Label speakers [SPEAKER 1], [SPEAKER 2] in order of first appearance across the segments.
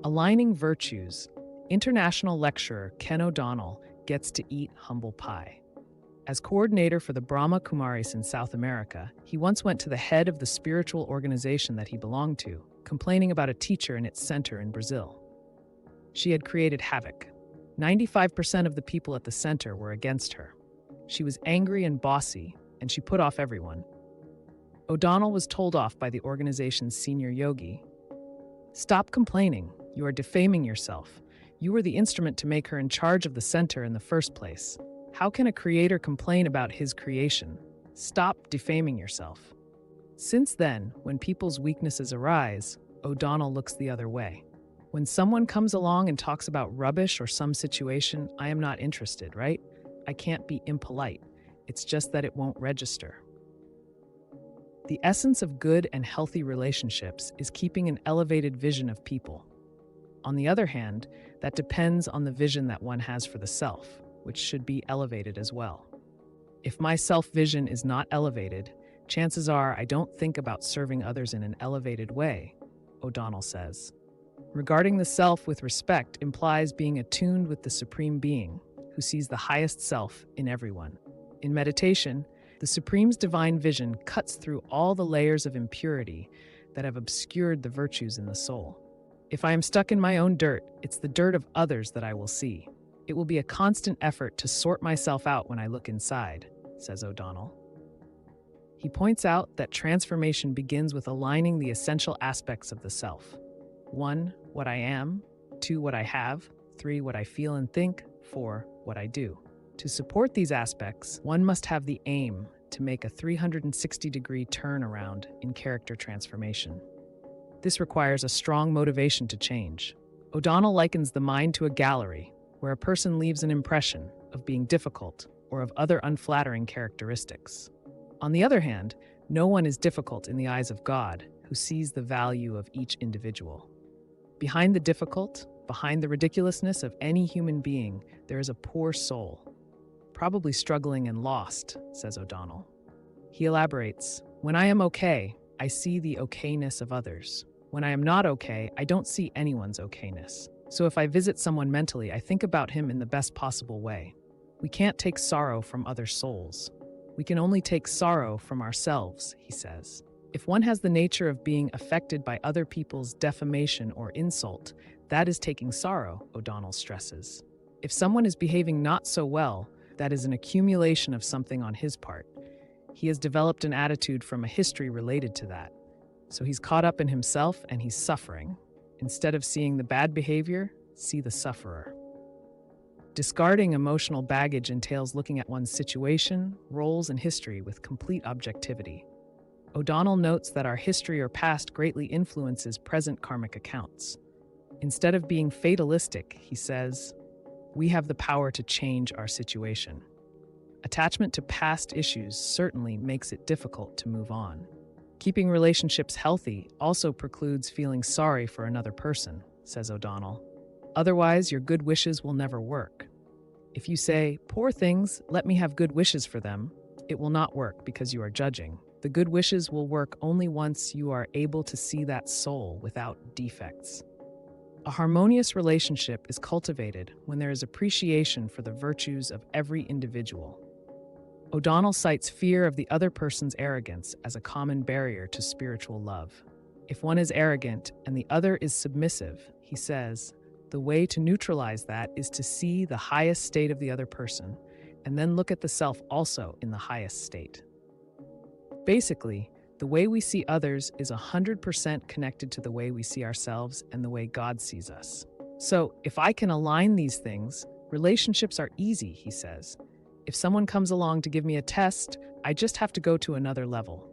[SPEAKER 1] Aligning virtues. International lecturer Ken O'Donnell gets to eat humble pie. As coordinator for the Brahma Kumaris in South America, he once went to the head of the spiritual organization that he belonged to, complaining about a teacher in its center in Brazil. She had created havoc. 95% of the people at the center were against her. She was angry and bossy, and she put off everyone. O'Donnell was told off by the organization's senior yogi. "Stop complaining. You are defaming yourself. You were the instrument to make her in charge of the center in the first place. How can a creator complain about his creation? Stop defaming yourself." Since then, when people's weaknesses arise, O'Donnell looks the other way. When someone comes along and talks about rubbish or some situation, I am not interested, right? I can't be impolite. It's just that it won't register. The essence of good and healthy relationships is keeping an elevated vision of people. On the other hand, that depends on the vision that one has for the self, which should be elevated as well. If my self-vision is not elevated, chances are I don't think about serving others in an elevated way, O'Donnell says. Regarding the self with respect implies being attuned with the Supreme Being, who sees the highest self in everyone. In meditation, the Supreme's divine vision cuts through all the layers of impurity that have obscured the virtues in the soul. If I am stuck in my own dirt, it's the dirt of others that I will see. It will be a constant effort to sort myself out when I look inside, says O'Donnell. He points out that transformation begins with aligning the essential aspects of the self. 1, what I am. 2, what I have. 3, what I feel and think. 4, what I do. To support these aspects, one must have the aim to make a 360-degree turnaround in character transformation. This requires a strong motivation to change. O'Donnell likens the mind to a gallery, where a person leaves an impression of being difficult or of other unflattering characteristics. On the other hand, no one is difficult in the eyes of God, who sees the value of each individual. Behind the difficult, behind the ridiculousness of any human being, there is a poor soul, probably struggling and lost, says O'Donnell. He elaborates, "When I am okay, I see the okayness of others. When I am not okay, I don't see anyone's okayness. So if I visit someone mentally, I think about him in the best possible way. We can't take sorrow from other souls. We can only take sorrow from ourselves," he says. If one has the nature of being affected by other people's defamation or insult, that is taking sorrow, O'Donnell stresses. If someone is behaving not so well, that is an accumulation of something on his part. He has developed an attitude from a history related to that. So he's caught up in himself and he's suffering. Instead of seeing the bad behavior, see the sufferer. Discarding emotional baggage entails looking at one's situation, roles, and history with complete objectivity. O'Donnell notes that our history or past greatly influences present karmic accounts. Instead of being fatalistic, he says, we have the power to change our situation. Attachment to past issues certainly makes it difficult to move on. Keeping relationships healthy also precludes feeling sorry for another person, says O'Donnell. Otherwise, your good wishes will never work. If you say, poor things, let me have good wishes for them, it will not work because you are judging. The good wishes will work only once you are able to see that soul without defects. A harmonious relationship is cultivated when there is appreciation for the virtues of every individual. O'Donnell cites fear of the other person's arrogance as a common barrier to spiritual love. If one is arrogant and the other is submissive, he says, the way to neutralize that is to see the highest state of the other person and then look at the self also in the highest state. Basically, the way we see others is 100% connected to the way we see ourselves and the way God sees us. So, if I can align these things, relationships are easy, he says. If someone comes along to give me a test, I just have to go to another level.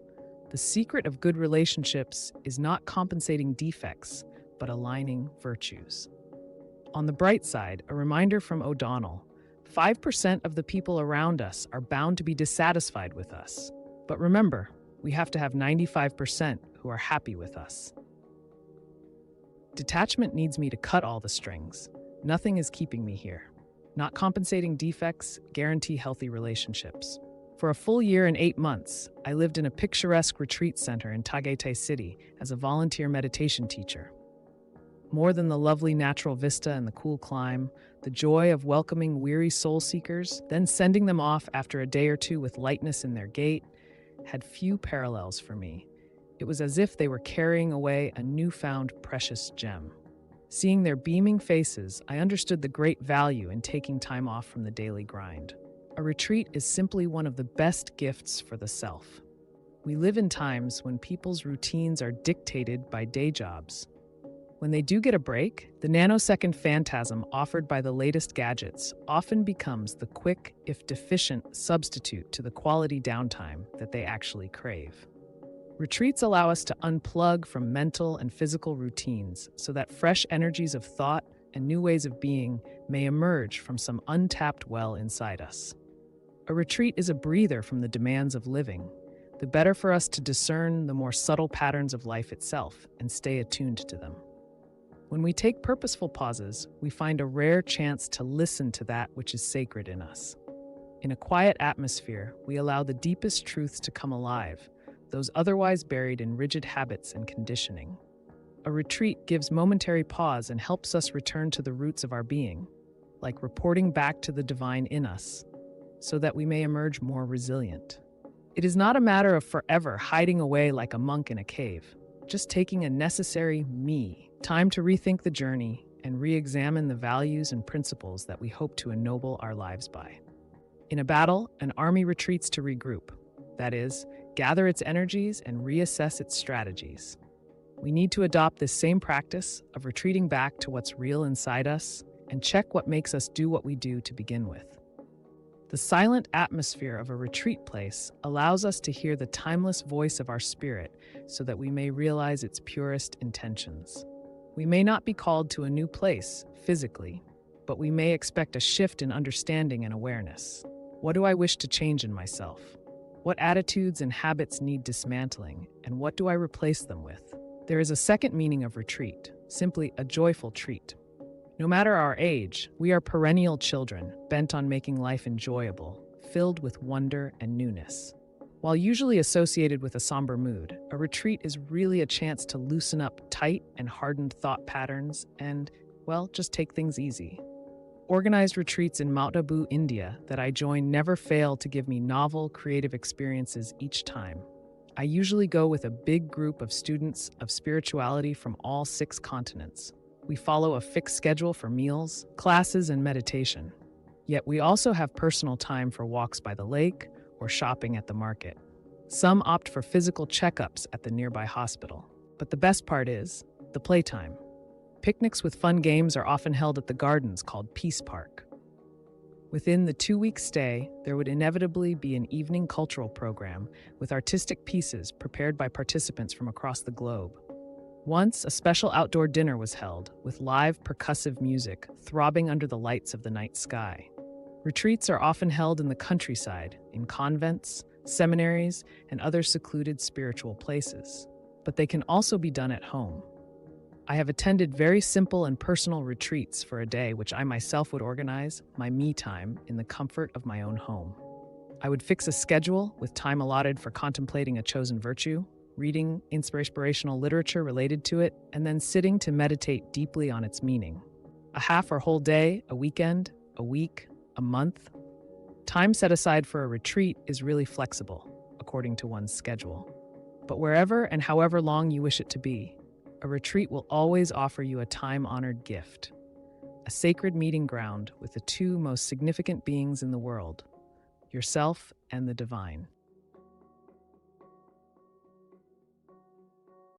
[SPEAKER 1] The secret of good relationships is not compensating defects, but aligning virtues. On the bright side, a reminder from O'Donnell, 5% of the people around us are bound to be dissatisfied with us. But remember, we have to have 95% who are happy with us. Detachment needs me to cut all the strings. Nothing is keeping me here. Not compensating defects guarantee healthy relationships. For a full year and 8 months, I lived in a picturesque retreat center in Tagaytay City as a volunteer meditation teacher. More than the lovely natural vista and the cool climb, the joy of welcoming weary soul seekers, then sending them off after a day or two with lightness in their gait, had few parallels for me. It was as if they were carrying away a newfound precious gem. Seeing their beaming faces, I understood the great value in taking time off from the daily grind. A retreat is simply one of the best gifts for the self. We live in times when people's routines are dictated by day jobs. When they do get a break, the nanosecond phantasm offered by the latest gadgets often becomes the quick, if deficient, substitute to the quality downtime that they actually crave. Retreats allow us to unplug from mental and physical routines so that fresh energies of thought and new ways of being may emerge from some untapped well inside us. A retreat is a breather from the demands of living, the better for us to discern the more subtle patterns of life itself and stay attuned to them. When we take purposeful pauses, we find a rare chance to listen to that which is sacred in us. In a quiet atmosphere, we allow the deepest truths to come alive, those otherwise buried in rigid habits and conditioning. A retreat gives momentary pause and helps us return to the roots of our being, like reporting back to the divine in us, so that we may emerge more resilient. It is not a matter of forever hiding away like a monk in a cave, just taking a necessary time to rethink the journey and re-examine the values and principles that we hope to ennoble our lives by. In a battle, an army retreats to regroup, that is, gather its energies and reassess its strategies. We need to adopt this same practice of retreating back to what's real inside us and check what makes us do what we do to begin with. The silent atmosphere of a retreat place allows us to hear the timeless voice of our spirit so that we may realize its purest intentions. We may not be called to a new place, physically, but we may expect a shift in understanding and awareness. What do I wish to change in myself? What attitudes and habits need dismantling, and what do I replace them with? There is a second meaning of retreat, simply a joyful treat. No matter our age, we are perennial children, bent on making life enjoyable, filled with wonder and newness. While usually associated with a somber mood, a retreat is really a chance to loosen up tight and hardened thought patterns and, well, just take things easy. Organized retreats in Mount Abu, India, that I join never fail to give me novel, creative experiences each time. I usually go with a big group of students of spirituality from all 6 continents. We follow a fixed schedule for meals, classes, and meditation. Yet we also have personal time for walks by the lake or shopping at the market. Some opt for physical checkups at the nearby hospital. But the best part is the playtime. Picnics with fun games are often held at the gardens called Peace Park. Within the 2-week stay, there would inevitably be an evening cultural program with artistic pieces prepared by participants from across the globe. Once, a special outdoor dinner was held, with live percussive music throbbing under the lights of the night sky. Retreats are often held in the countryside, in convents, seminaries, and other secluded spiritual places. But they can also be done at home. I have attended very simple and personal retreats for a day which I myself would organize, my me time, in the comfort of my own home. I would fix a schedule with time allotted for contemplating a chosen virtue, reading inspirational literature related to it, and then sitting to meditate deeply on its meaning. A half or whole day, a weekend, a week, a month. Time set aside for a retreat is really flexible, according to one's schedule. But wherever and however long you wish it to be, a retreat will always offer you a time-honored gift, a sacred meeting ground with the 2 most significant beings in the world, yourself and the divine.